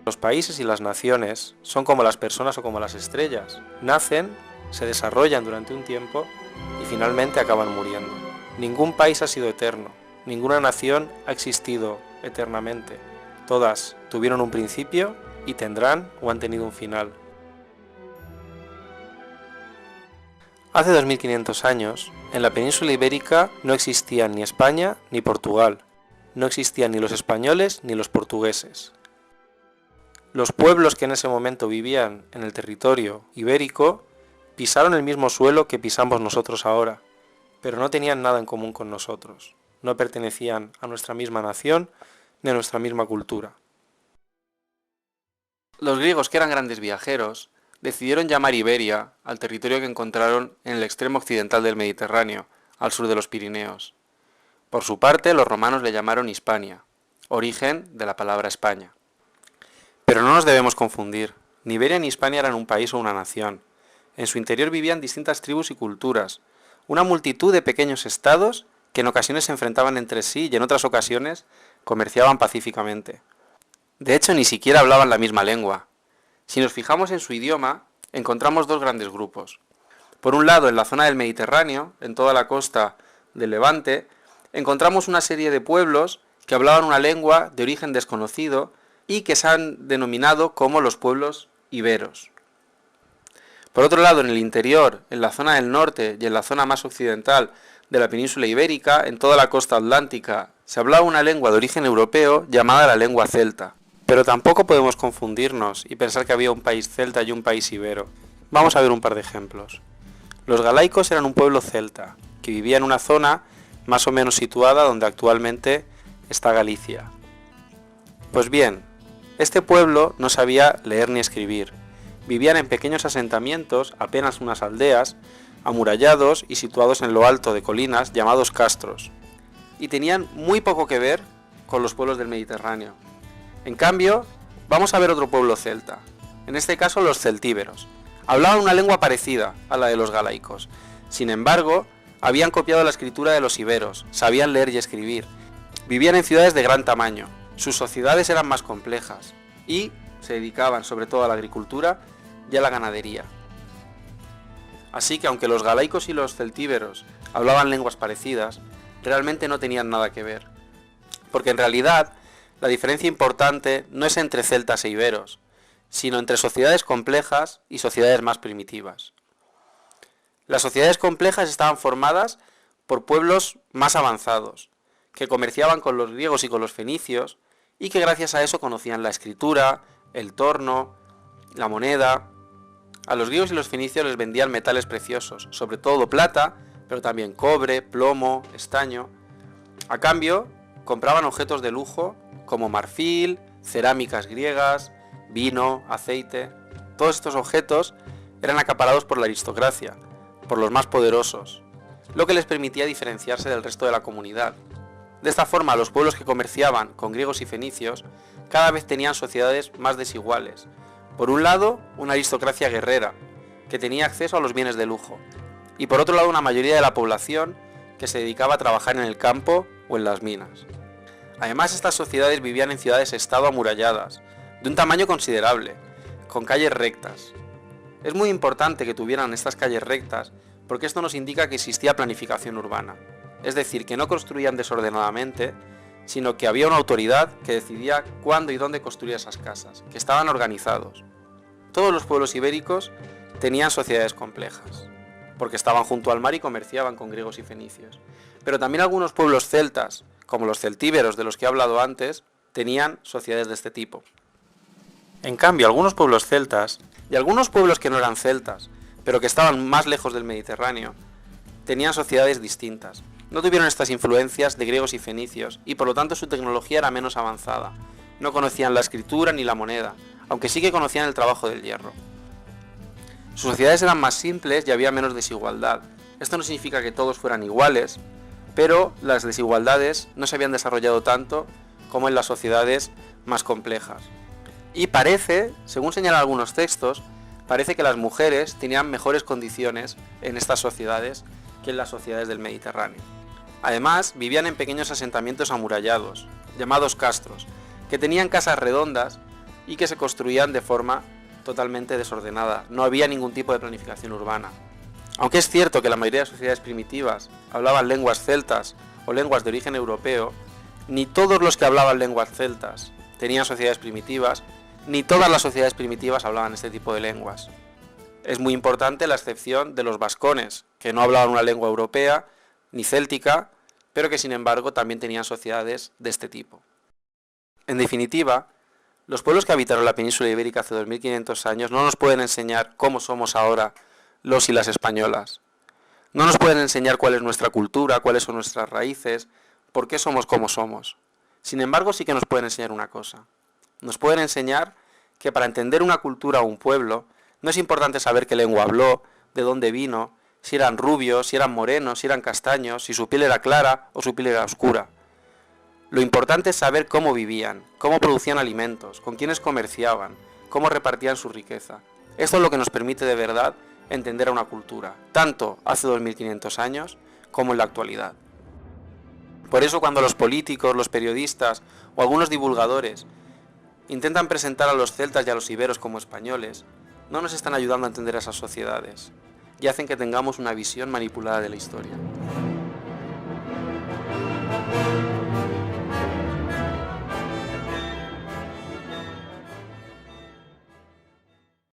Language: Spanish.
Los países y las naciones son como las personas o como las estrellas. Nacen, se desarrollan durante un tiempo y finalmente acaban muriendo. Ningún país ha sido eterno, ninguna nación ha existido eternamente. Todas tuvieron un principio y tendrán o han tenido un final. Hace 2500 años, en la península ibérica no existían ni España ni Portugal. No existían ni los españoles ni los portugueses. Los pueblos que en ese momento vivían en el territorio ibérico pisaron el mismo suelo que pisamos nosotros ahora, pero no tenían nada en común con nosotros. No pertenecían a nuestra misma nación ni a nuestra misma cultura. Los griegos, que eran grandes viajeros, decidieron llamar Iberia al territorio que encontraron en el extremo occidental del Mediterráneo, al sur de los Pirineos. Por su parte, los romanos le llamaron Hispania, origen de la palabra España. Pero no nos debemos confundir, ni Iberia ni Hispania eran un país o una nación. En su interior vivían distintas tribus y culturas, una multitud de pequeños estados que en ocasiones se enfrentaban entre sí y en otras ocasiones comerciaban pacíficamente. De hecho, ni siquiera hablaban la misma lengua. Si nos fijamos en su idioma, encontramos dos grandes grupos. Por un lado, en la zona del Mediterráneo, en toda la costa del Levante, encontramos una serie de pueblos que hablaban una lengua de origen desconocido y que se han denominado como los pueblos iberos. Por otro lado, en el interior, en la zona del norte y en la zona más occidental de la península ibérica, en toda la costa atlántica, se hablaba una lengua de origen europeo llamada la lengua celta. Pero tampoco podemos confundirnos y pensar que había un país celta y un país ibero. Vamos a ver un par de ejemplos. Los galaicos eran un pueblo celta, que vivía en una zona más o menos situada donde actualmente está Galicia. Pues bien, este pueblo no sabía leer ni escribir. Vivían en pequeños asentamientos, apenas unas aldeas, amurallados y situados en lo alto de colinas llamados castros. Y tenían muy poco que ver con los pueblos del Mediterráneo. En cambio, vamos a ver otro pueblo celta, en este caso los celtíberos. Hablaban una lengua parecida a la de los galaicos. Sin embargo, habían copiado la escritura de los iberos, sabían leer y escribir. Vivían en ciudades de gran tamaño, sus sociedades eran más complejas y se dedicaban sobre todo a la agricultura y a la ganadería. Así que aunque los galaicos y los celtíberos hablaban lenguas parecidas, realmente no tenían nada que ver. Porque en realidad, la diferencia importante no es entre celtas e iberos, sino entre sociedades complejas y sociedades más primitivas. Las sociedades complejas estaban formadas por pueblos más avanzados, que comerciaban con los griegos y con los fenicios, y que gracias a eso conocían la escritura, el torno, la moneda. A los griegos y los fenicios les vendían metales preciosos, sobre todo plata, pero también cobre, plomo, estaño. A cambio, compraban objetos de lujo como marfil, cerámicas griegas, vino, aceite. Todos estos objetos eran acaparados por la aristocracia, por los más poderosos, lo que les permitía diferenciarse del resto de la comunidad. De esta forma, los pueblos que comerciaban con griegos y fenicios cada vez tenían sociedades más desiguales. Por un lado, una aristocracia guerrera, que tenía acceso a los bienes de lujo, y por otro lado una mayoría de la población que se dedicaba a trabajar en el campo o en las minas. Además, estas sociedades vivían en ciudades-estado amuralladas, de un tamaño considerable, con calles rectas. Es muy importante que tuvieran estas calles rectas porque esto nos indica que existía planificación urbana, es decir, que no construían desordenadamente, sino que había una autoridad que decidía cuándo y dónde construir esas casas, que estaban organizados. Todos los pueblos ibéricos tenían sociedades complejas, porque estaban junto al mar y comerciaban con griegos y fenicios. Pero también algunos pueblos celtas, como los celtíberos de los que he hablado antes, tenían sociedades de este tipo. En cambio, algunos pueblos celtas, y algunos pueblos que no eran celtas, pero que estaban más lejos del Mediterráneo, tenían sociedades distintas. No tuvieron estas influencias de griegos y fenicios, y por lo tanto su tecnología era menos avanzada. No conocían la escritura ni la moneda, aunque sí que conocían el trabajo del hierro. Sus sociedades eran más simples y había menos desigualdad. Esto no significa que todos fueran iguales, pero las desigualdades no se habían desarrollado tanto como en las sociedades más complejas. Y parece, según señalan algunos textos, parece que las mujeres tenían mejores condiciones en estas sociedades que en las sociedades del Mediterráneo. Además, vivían en pequeños asentamientos amurallados, llamados castros, que tenían casas redondas y que se construían de forma totalmente desordenada. No había ningún tipo de planificación urbana. Aunque es cierto que la mayoría de sociedades primitivas hablaban lenguas celtas o lenguas de origen europeo, ni todos los que hablaban lenguas celtas tenían sociedades primitivas, ni todas las sociedades primitivas hablaban este tipo de lenguas. Es muy importante la excepción de los vascones, que no hablaban una lengua europea ni céltica, pero que sin embargo también tenían sociedades de este tipo. En definitiva, los pueblos que habitaron la península ibérica hace 2500 años no nos pueden enseñar cómo somos ahora los y las españolas. No nos pueden enseñar cuál es nuestra cultura, cuáles son nuestras raíces, por qué somos como somos. Sin embargo, sí que nos pueden enseñar una cosa. Nos pueden enseñar que para entender una cultura o un pueblo, no es importante saber qué lengua habló, de dónde vino, si eran rubios, si eran morenos, si eran castaños, si su piel era clara o su piel era oscura. Lo importante es saber cómo vivían, cómo producían alimentos, con quiénes comerciaban, cómo repartían su riqueza. Esto es lo que nos permite de verdad entender a una cultura, tanto hace 2500 años como en la actualidad. Por eso cuando los políticos, los periodistas o algunos divulgadores intentan presentar a los celtas y a los iberos como españoles, no nos están ayudando a entender a esas sociedades y hacen que tengamos una visión manipulada de la historia.